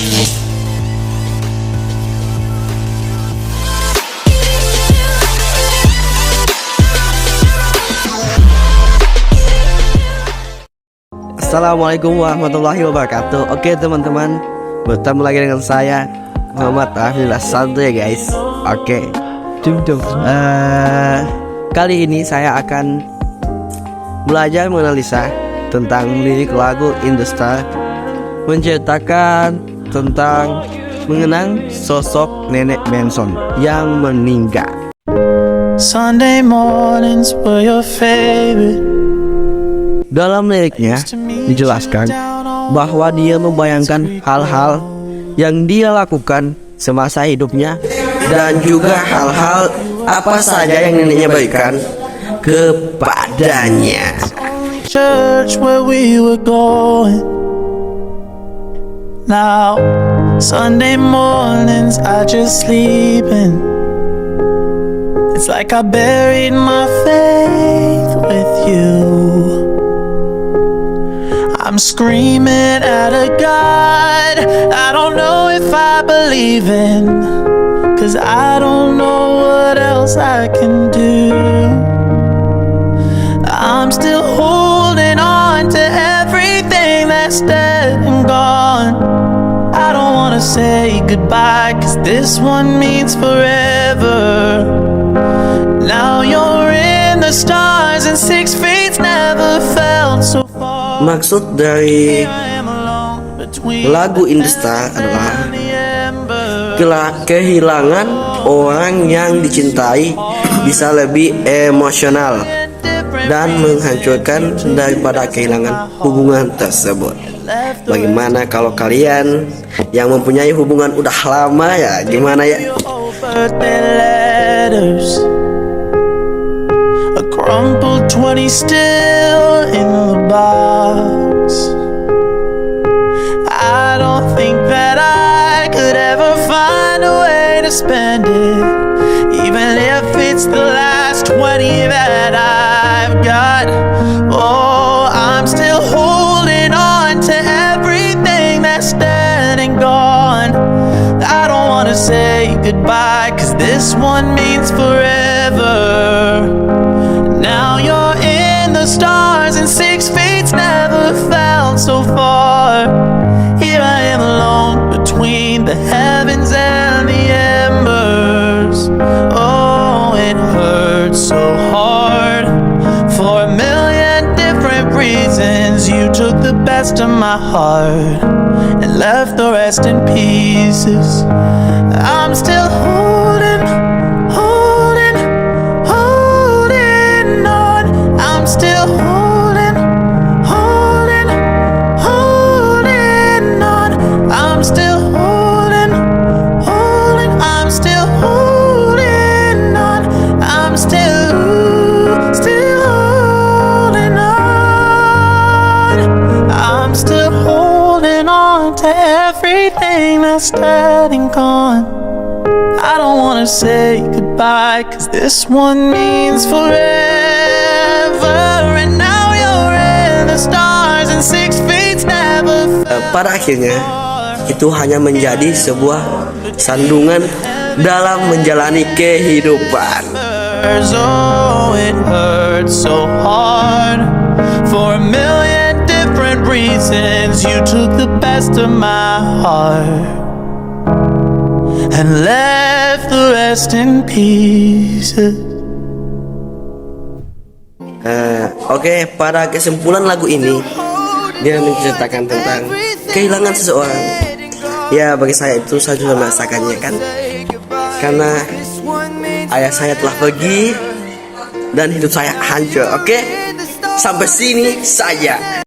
Assalamualaikum warahmatullahi wabarakatuh. Oke teman-teman, bertemu lagi dengan saya Muhammad Rafli Lasantu ya guys. Oke, kali ini saya akan belajar menganalisa tentang lirik lagu Indostar, menceritakan tentang mengenang sosok nenek Benson yang meninggal. Sunday mornings were your favorite. Dalam liriknya dijelaskan bahwa dia membayangkan hal-hal yang dia lakukan semasa hidupnya dan juga hal-hal apa saja yang neneknya berikan kepadanya. Church where we were going. Now Sunday mornings I just sleeping. It's like I buried my faith with you. I'm screaming at a God I don't know if I believe in, 'cause I don't know what else I can do. I'm still holding on to everything that's dead and gone. I don't wanna say goodbye, 'cause this one means forever. Now you're in the stars and 6 feet never felt so far. Maksud dari lagu Indostar adalah kehilangan orang yang dicintai bisa lebih emosional dan menghancurkan daripada kehilangan hubungan tersebut. Bagaimana kalau kalian yang mempunyai hubungan udah lama ya, gimana ya? A crumpled 20 still in the box. I don't think that I could ever find a way to spend it, even if it's the last 20 that I've got. Oh, I'm still holding on to everything that's dead and gone. I don't wanna say goodbye, 'cause this one means forever. Now you're in the stars and 6 feet never felt so far. Here I am alone between the heavens and the embers. Oh, it hurts so hard for a million different reasons. You took the best of my heart and left the rest in pieces. I'm still holding on. I'm still holding on. I'm still holding I'm still holding on. I'm still holding on. I'm still holding on to everything that's dead and gone. I don't wanna say goodbye, 'cause this one means forever. And now you're in the stars and 6 feet never felt. Pada akhirnya itu hanya menjadi sebuah sandungan dalam menjalani kehidupan. Oh, it hurts so hard for a million different reasons. You took the best of my heart and left the rest in pieces. Oke, pada kesimpulan lagu ini dia menceritakan tentang kehilangan seseorang. Ya, bagi saya itu saya juga merasakannya kan, karena ayah saya telah pergi dan hidup saya hancur. Oke, sampai sini saja.